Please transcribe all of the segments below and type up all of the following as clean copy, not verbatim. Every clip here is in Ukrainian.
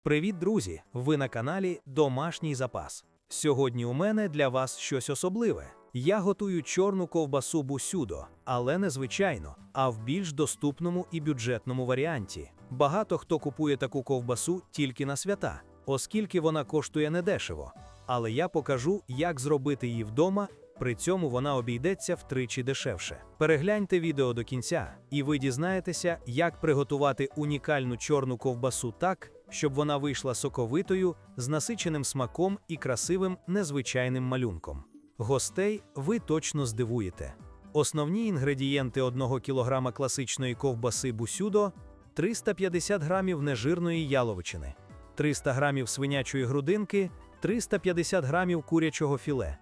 Привіт, друзі! Ви на каналі Домашній запас. Сьогодні у мене для вас щось особливе. Я готую чорну ковбасу бусюдо, але не звичайно, а в більш доступному і бюджетному варіанті. Багато хто купує таку ковбасу тільки на свята, оскільки вона коштує недешево. Але я покажу, як зробити її вдома, при цьому вона обійдеться втричі дешевше. Перегляньте відео до кінця, і ви дізнаєтеся, як приготувати унікальну чорну ковбасу так, щоб вона вийшла соковитою, з насиченим смаком і красивим незвичайним малюнком. Гостей ви точно здивуєте. Основні інгредієнти 1 кг класичної ковбаси бусюдо – 350 г нежирної яловичини, 300 г свинячої грудинки, 350 г курячого філе.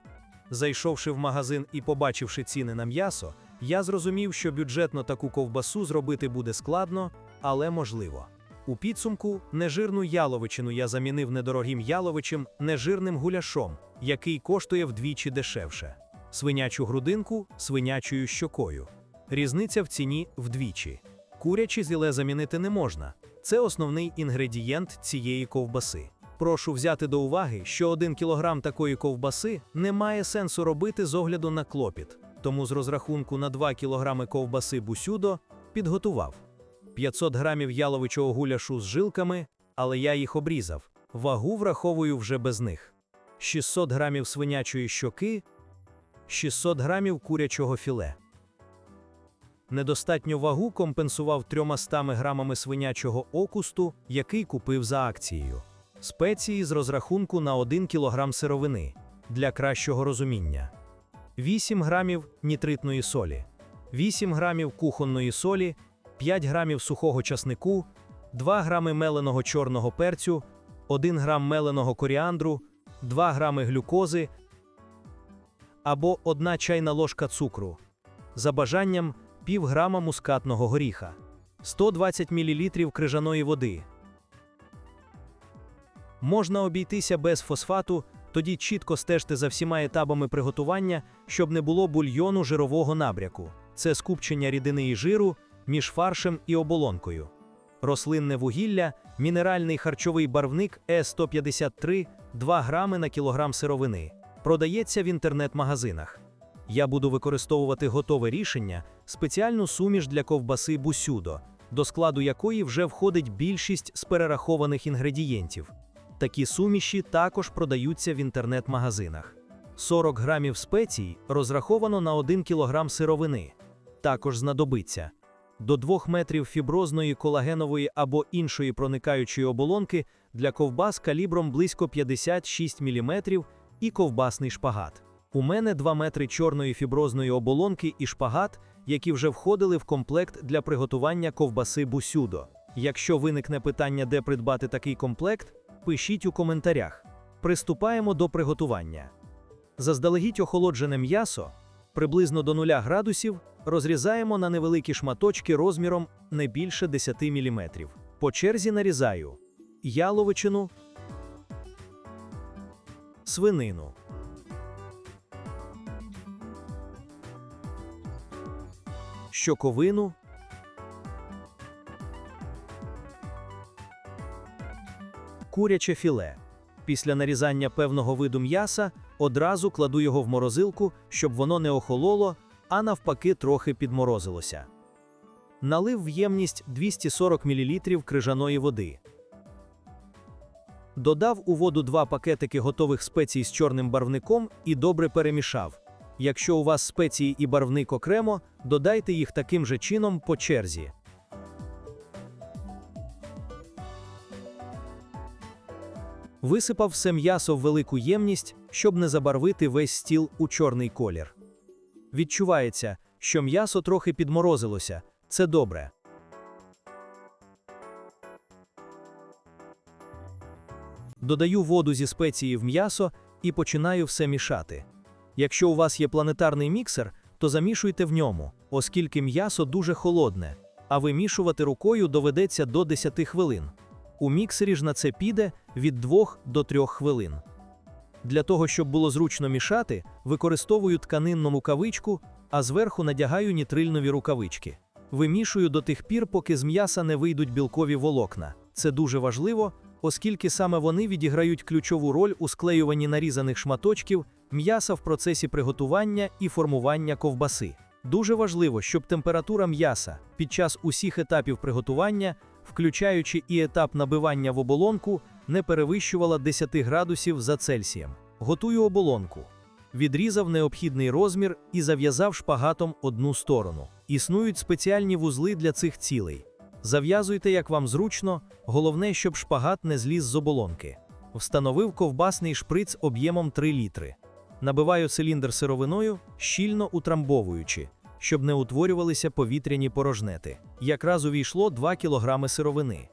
Зайшовши в магазин і побачивши ціни на м'ясо, я зрозумів, що бюджетно таку ковбасу зробити буде складно, але можливо. У підсумку, нежирну яловичину я замінив недорогим яловичем нежирним гуляшом, який коштує вдвічі дешевше. Свинячу грудинку – свинячою щокою. Різниця в ціні вдвічі. Куряче філе замінити не можна. Це основний інгредієнт цієї ковбаси. Прошу взяти до уваги, що 1 кг такої ковбаси не має сенсу робити з огляду на клопіт, тому з розрахунку на 2 кг ковбаси бусюдо підготував 500 г яловичого гуляшу з жилками, але я їх обрізав, вагу враховую вже без них, 600 г свинячої щоки, 600 г курячого філе. Недостатню вагу компенсував 300 г свинячого окусту, який купив за акцією. Спеції з розрахунку на 1 кг сировини, для кращого розуміння. 8 грамів нітритної солі, 8 грамів кухонної солі, 5 грамів сухого часнику, 2 грами меленого чорного перцю, 1 грам меленого коріандру, 2 грами глюкози або 1 чайна ложка цукру. За бажанням пів грама мускатного горіха, 120 мл крижаної води. Можна обійтися без фосфату, тоді чітко стежте за всіма етапами приготування, щоб не було бульйону жирового набряку. Це скупчення рідини і жиру між фаршем і оболонкою. Рослинне вугілля, мінеральний харчовий барвник Е153, 2 грами на кілограм сировини. Продається в інтернет-магазинах. Я буду використовувати готове рішення, спеціальну суміш для ковбаси бусюдо, до складу якої вже входить більшість з перерахованих інгредієнтів. Такі суміші також продаються в інтернет-магазинах. 40 грамів спецій розраховано на 1 кг сировини. Також знадобиться до 2 метрів фіброзної колагенової або іншої проникаючої оболонки для ковбас калібром близько 56 мм і ковбасний шпагат. У мене 2 метри чорної фіброзної оболонки і шпагат, які вже входили в комплект для приготування ковбаси бусюдо. Якщо виникне питання, де придбати такий комплект, пишіть у коментарях. Приступаємо до приготування. Заздалегідь охолоджене м'ясо, приблизно до 0 градусів, розрізаємо на невеликі шматочки розміром не більше 10 мм. По черзі нарізаю яловичину, свинину, щоковину, куряче філе. Після нарізання певного виду м'яса одразу кладу його в морозилку, щоб воно не охололо, а навпаки трохи підморозилося. Налив в ємність 240 мл крижаної води. Додав у воду 2 пакетики готових спецій з чорним барвником і добре перемішав. Якщо у вас спеції і барвник окремо, додайте їх таким же чином по черзі. Висипав все м'ясо в велику ємність, щоб не забарвити весь стіл у чорний колір. Відчувається, що м'ясо трохи підморозилося. Це добре. Додаю воду зі спеції в м'ясо і починаю все мішати. Якщо у вас є планетарний міксер, то замішуйте в ньому, оскільки м'ясо дуже холодне, а вимішувати рукою доведеться до 10 хвилин. У міксері ж на це піде від 2 до 3 хвилин. Для того, щоб було зручно мішати, використовую тканинну рукавичку, а зверху надягаю нітрильнові рукавички. Вимішую до тих пір, поки з м'яса не вийдуть білкові волокна. Це дуже важливо, оскільки саме вони відіграють ключову роль у склеюванні нарізаних шматочків м'яса в процесі приготування і формування ковбаси. Дуже важливо, щоб температура м'яса під час усіх етапів приготування, включаючи і етап набивання в оболонку, не перевищувала 10 градусів за Цельсієм. Готую оболонку. Відрізав необхідний розмір і зав'язав шпагатом одну сторону. Існують спеціальні вузли для цих цілей. Зав'язуйте, як вам зручно, головне, щоб шпагат не зліз з оболонки. Встановив ковбасний шприц об'ємом 3 літри. Набиваю циліндр сировиною, щільно утрамбовуючи, щоб не утворювалися повітряні порожнети. Якраз увійшло 2 кг сировини.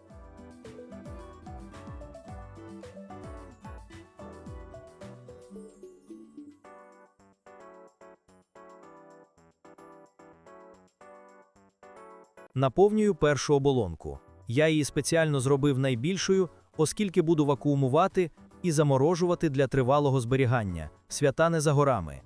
Наповнюю першу оболонку. Я її спеціально зробив найбільшою, оскільки буду вакуумувати і заморожувати для тривалого зберігання. Свята не за горами.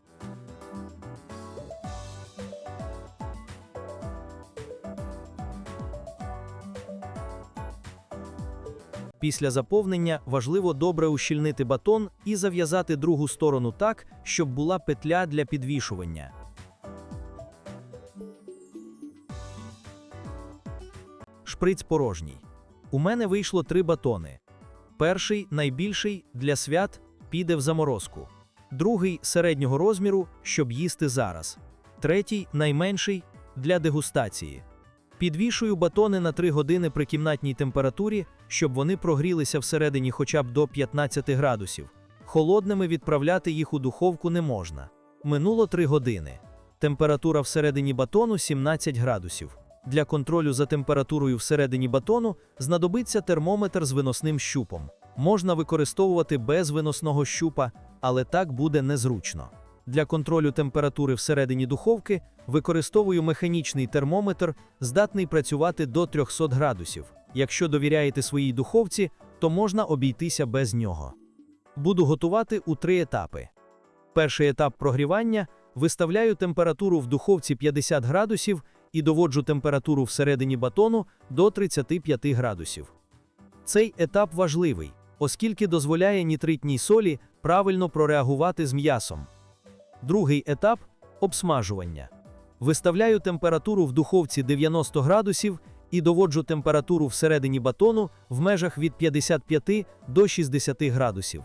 Після заповнення важливо добре ущільнити батон і зав'язати другу сторону так, щоб була петля для підвішування. Шприц порожній. У мене вийшло 3 батони. Перший, найбільший, для свят, піде в заморозку. Другий, середнього розміру, щоб їсти зараз. Третій, найменший, для дегустації. Підвішую батони на 3 години при кімнатній температурі, щоб вони прогрілися всередині хоча б до 15 градусів. Холодними відправляти їх у духовку не можна. Минуло 3 години. Температура всередині батону 17 градусів. Для контролю за температурою всередині батону знадобиться термометр з виносним щупом. Можна використовувати без виносного щупа, але так буде незручно. Для контролю температури всередині духовки використовую механічний термометр, здатний працювати до 300 градусів. Якщо довіряєте своїй духовці, то можна обійтися без нього. Буду готувати у 3 етапи. Перший етап прогрівання – виставляю температуру в духовці 50 градусів і доводжу температуру всередині батону до 35 градусів. Цей етап важливий, оскільки дозволяє нітритній солі правильно прореагувати з м'ясом. Другий етап – обсмажування. Виставляю температуру в духовці 90 градусів і доводжу температуру всередині батону в межах від 55 до 60 градусів.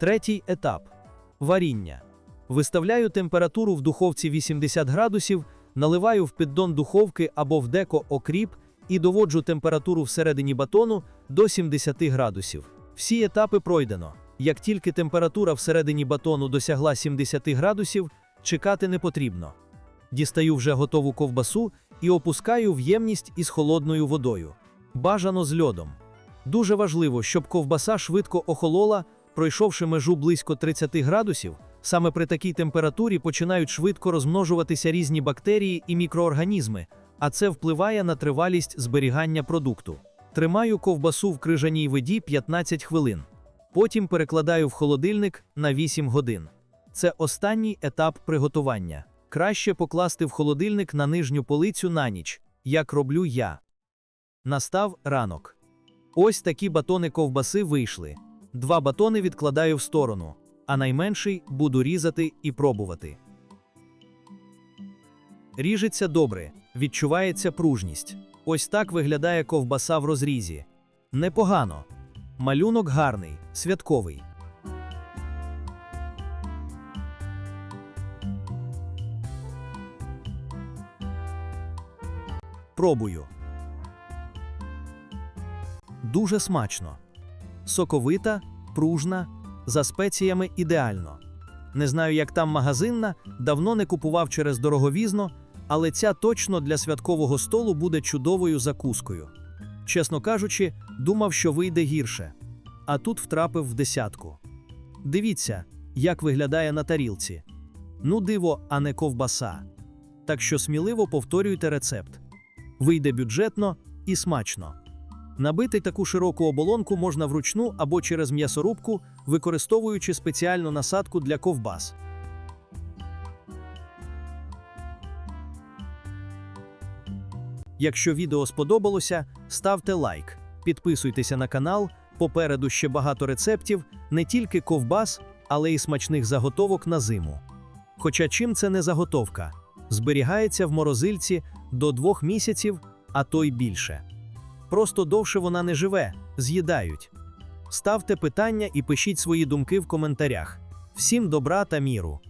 Третій етап – варіння. Виставляю температуру в духовці 80 градусів, наливаю в піддон духовки або в деко окріп і доводжу температуру всередині батону до 70 градусів. Всі етапи пройдено. Як тільки температура всередині батону досягла 70 градусів, чекати не потрібно. Дістаю вже готову ковбасу і опускаю в ємність із холодною водою. Бажано з льодом. Дуже важливо, щоб ковбаса швидко охолола, пройшовши межу близько 30 градусів. Саме при такій температурі починають швидко розмножуватися різні бактерії і мікроорганізми, а це впливає на тривалість зберігання продукту. Тримаю ковбасу в крижаній воді 15 хвилин. Потім перекладаю в холодильник на 8 годин. Це останній етап приготування. Краще покласти в холодильник на нижню полицю на ніч, як роблю я. Настав ранок. Ось такі батони ковбаси вийшли. 2 батони відкладаю в сторону, а найменший буду різати і пробувати. Ріжеться добре, відчувається пружність. Ось так виглядає ковбаса в розрізі. Непогано. Малюнок гарний, святковий. Пробую. Дуже смачно. Соковита, пружна, за спеціями ідеально. Не знаю, як там магазинна, давно не купував через дороговізно, але ця точно для святкового столу буде чудовою закускою. Чесно кажучи, думав, що вийде гірше. А тут втрапив в десятку. Дивіться, як виглядає на тарілці. Ну диво, а не ковбаса. Так що сміливо повторюйте рецепт. Вийде бюджетно і смачно. Набити таку широку оболонку можна вручну або через м'ясорубку, використовуючи спеціальну насадку для ковбас. Якщо відео сподобалося, ставте лайк, підписуйтеся на канал, Попереду ще багато рецептів, не тільки ковбас, але й смачних заготовок на зиму. Хоча чим це не заготовка? Зберігається в морозильці до 2 місяців, а то й більше. Просто довше вона не живе, з'їдають. Ставте питання і пишіть свої думки в коментарях. Всім добра та міру!